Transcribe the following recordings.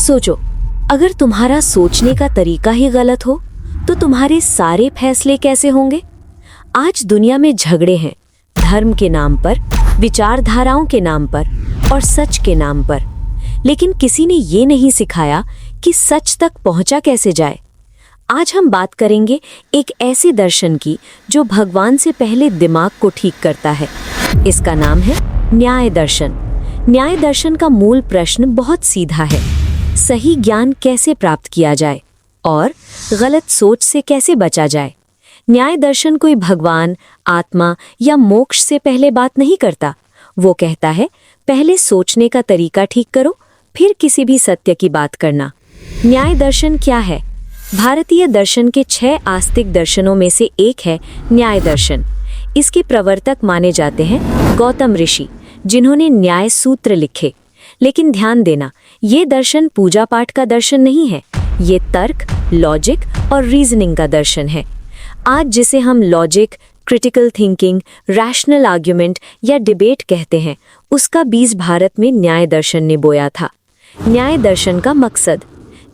सोचो, अगर तुम्हारा सोचने का तरीका ही गलत हो तो तुम्हारे सारे फैसले कैसे होंगे। आज दुनिया में झगड़े हैं, धर्म के नाम पर, विचारधाराओं के नाम पर और सच के नाम पर, लेकिन किसी ने ये नहीं सिखाया कि सच तक पहुंचा कैसे जाए। आज हम बात करेंगे एक ऐसे दर्शन की जो भगवान से पहले दिमाग को ठीक करता है। इसका नाम है न्याय दर्शन। न्याय दर्शन का मूल प्रश्न बहुत सीधा है, सही ज्ञान कैसे प्राप्त किया जाए और गलत सोच से कैसे बचा जाए। न्याय दर्शन कोई भगवान, आत्मा या मोक्ष से पहले बात नहीं करता। वो कहता है पहले सोचने का तरीका ठीक करो, फिर किसी भी सत्य की बात करना। न्याय दर्शन क्या है? भारतीय दर्शन के 6 आस्तिक दर्शनों में से एक है न्याय दर्शन। इसके प्रवर्तक माने जाते हैं गौतम ऋषि, जिन्होंने न्याय सूत्र लिखे। लेकिन ध्यान देना, ये दर्शन पूजा पाठ का दर्शन नहीं है, ये तर्क, लॉजिक और रीजनिंग का दर्शन है। आज जिसे हम logic, critical thinking, rational argument या डिबेट कहते हैं, उसका बीज भारत में न्याय दर्शन ने बोया था। न्याय दर्शन का मकसद,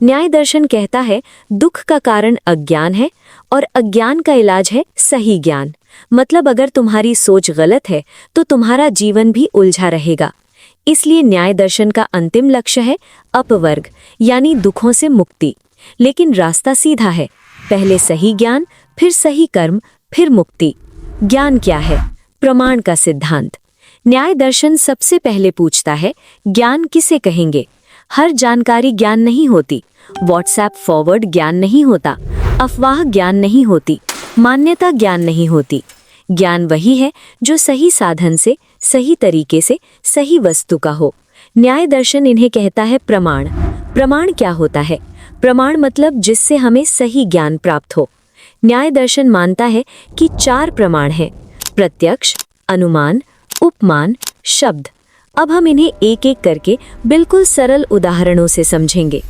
न्याय दर्शन कहता है दुख का कारण अज्ञान है और अज्ञान का इलाज है सही ज्ञान। मतलब अगर तुम्हारी सोच गलत है तो तुम्हारा जीवन भी उलझा रहेगा। इसलिए न्याय दर्शन का अंतिम लक्ष्य है अपवर्ग, यानी दुखों से मुक्ति। लेकिन रास्ता सीधा है, पहले सही ज्ञान, फिर सही कर्म, फिर मुक्ति। ज्ञान क्या है? प्रमाण का सिद्धांत। न्याय दर्शन सबसे पहले पूछता है ज्ञान किसे कहेंगे। हर जानकारी ज्ञान नहीं होती, व्हाट्सएप फॉरवर्ड ज्ञान नहीं होता, अफवाह ज्ञान नहीं होती, मान्यता ज्ञान नहीं होती। ज्ञान वही है जो सही साधन से, सही तरीके से, सही वस्तु का हो। न्याय दर्शन इन्हें कहता है प्रमाण। प्रमाण क्या होता है? प्रमाण मतलब जिससे हमें सही ज्ञान प्राप्त हो। न्याय दर्शन मानता है कि 4 प्रमाण हैं: प्रत्यक्ष, अनुमान, उपमान, शब्द। अब हम इन्हें एक एक करके बिल्कुल सरल उदाहरणों से समझेंगे।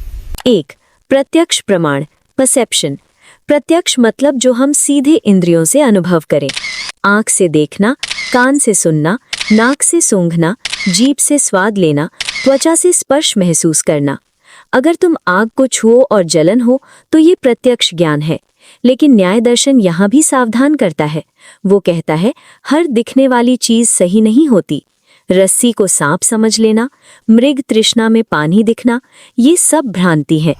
1. प्रत्यक्ष प्रमाण, परसेप्शन। प्रत्यक्ष मतलब जो हम सीधे इंद्रियों से अनुभव करें। आँख से देखना, कान से सुनना, नाक से सूंघना, जीभ से स्वाद लेना, त्वचा से स्पर्श महसूस करना। अगर तुम आग को छुओ और जलन हो तो ये प्रत्यक्ष ज्ञान है। लेकिन न्याय दर्शन यहाँ भी सावधान करता है। वो कहता है हर दिखने वाली चीज सही नहीं होती। रस्सी को सांप समझ लेना, मृग तृष्णा में पानी दिखना, ये सब भ्रांति है।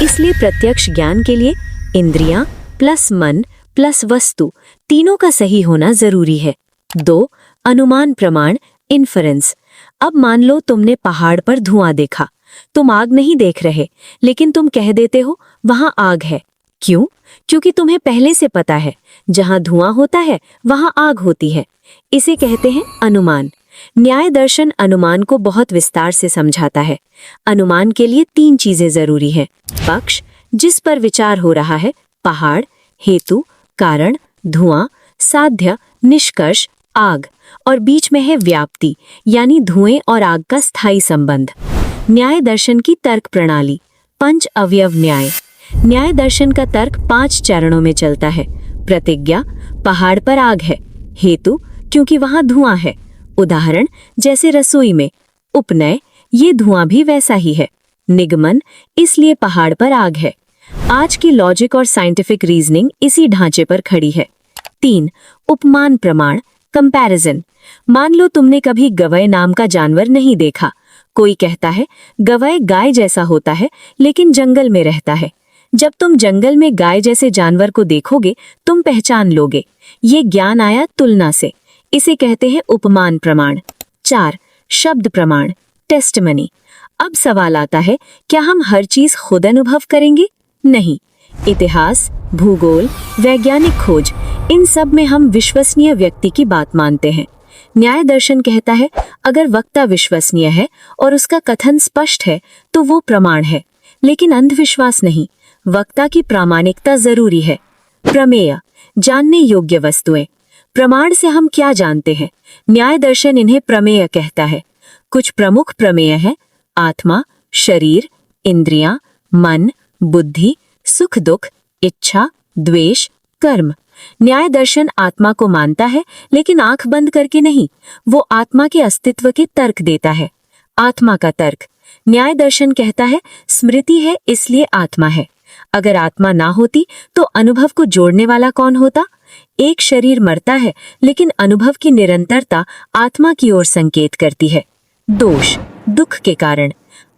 इसलिए प्रत्यक्ष ज्ञान के लिए इंद्रियां प्लस मन प्लस वस्तु तीनों का सही होना जरूरी है। 2. अनुमान प्रमाण, इन्फरेंस। अब मान लो तुमने पहाड़ पर धुआं देखा। तुम आग नहीं देख रहे, लेकिन तुम कह देते हो वहां आग है। क्यों? क्योंकि तुम्हें पहले से पता है जहां धुआं होता है वहां आग होती है। इसे कहते हैं अनुमान। न्याय दर्शन अनुमान को बहुत विस्तार से समझाता है। अनुमान के लिए 3 चीजें जरूरी हैं: पक्ष, जिस पर विचार हो रहा है, पहाड़; हेतु, कारण, धुआं; साध्य, निष्कर्ष, आग; और बीच में है व्याप्ति, यानी धुएं और आग का स्थायी संबंध। न्याय दर्शन की तर्क प्रणाली, 5 अवयव न्याय। न्याय दर्शन का तर्क 5 चरणों में चलता है। प्रतिज्ञा, पहाड़ पर आग है। हेतु, क्योंकि वहां धुआं है, उदाहरण जैसे रसोई में। उपनय, ये धुआं भी वैसा ही है। निगमन, इसलिए पहाड़ पर आग है। आज की लॉजिक और साइंटिफिक रीजनिंग इसी ढांचे पर खड़ी है। 3. उपमान प्रमाण, कंपैरिजन। मान लो तुमने कभी गवय नाम का जानवर नहीं देखा। कोई कहता है गवय गाय जैसा होता है लेकिन जंगल में रहता है। जब तुम जंगल में गाय जैसे जानवर को देखोगे तुम पहचान लोगे। ये ज्ञान आया तुलना से। इसे कहते हैं उपमान प्रमाण। 4. शब्द प्रमाण, टेस्टिमनी। अब सवाल आता है, क्या हम हर चीज खुद अनुभव करेंगे? नहीं। इतिहास, भूगोल, वैज्ञानिक खोज, इन सब में हम विश्वसनीय व्यक्ति की बात मानते हैं। न्याय दर्शन कहता है अगर वक्ता विश्वसनीय है और उसका कथन स्पष्ट है तो वो प्रमाण है, लेकिन अंधविश्वास नहीं। वक्ता की प्रामाणिकता जरूरी है। प्रमेय, जानने योग्य वस्तुएं। प्रमाण से हम क्या जानते हैं? न्याय दर्शन इन्हें प्रमेय कहता है। कुछ प्रमुख प्रमेय है: आत्मा, शरीर, इंद्रियां, मन, बुद्धि, सुख दुख, इच्छा, द्वेष, कर्म। न्याय दर्शन आत्मा को मानता है, लेकिन आंख बंद करके नहीं। वो आत्मा के अस्तित्व के तर्क देता है। आत्मा का तर्क, न्याय दर्शन कहता है स्मृति है इसलिए आत्मा है। अगर आत्मा ना होती तो अनुभव को जोड़ने वाला कौन होता? एक शरीर मरता है लेकिन अनुभव की निरंतरता आत्मा की ओर संकेत करती है। दोष, दुख के कारण।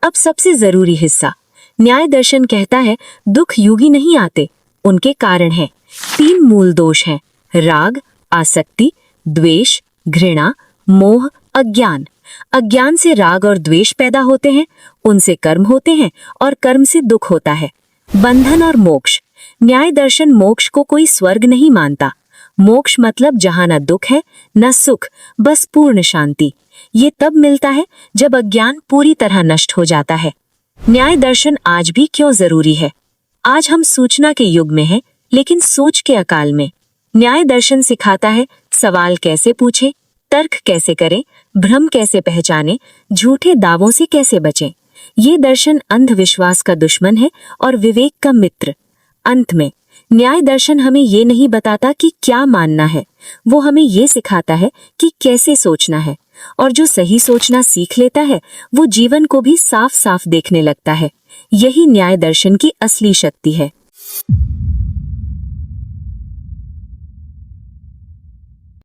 अब सबसे जरूरी हिस्सा, न्याय दर्शन कहता है दुख यूं नहीं आते, उनके कारण हैं। 3 मूल दोष हैं, राग, आसक्ति, द्वेष, घृणा, मोह, अज्ञान। अज्ञान से राग और द्वेष पैदा होते हैं, उनसे कर्म होते हैं और कर्म से दुख होता है। बंधन और मोक्ष। न्याय दर्शन मोक्ष को कोई स्वर्ग नहीं मानता। मोक्ष मतलब जहां न दुख है न सुख, बस पूर्ण शांति। ये तब मिलता है जब अज्ञान पूरी तरह नष्ट हो जाता है। न्याय दर्शन आज भी क्यों जरूरी है? आज हम सूचना के युग में हैं, लेकिन सोच के अकाल में। न्याय दर्शन सिखाता है सवाल कैसे पूछें, तर्क कैसे करें, भ्रम कैसे पहचानें, झूठे दावों से कैसे बचें। ये दर्शन अंधविश्वास का दुश्मन है और विवेक का मित्र। अंत में न्याय दर्शन हमें ये नहीं बताता कि क्या मानना है, वो हमें ये सिखाता है कि कैसे सोचना है। और जो सही सोचना सीख लेता है वो जीवन को भी साफ साफ देखने लगता है। यही न्याय दर्शन की असली शक्ति है।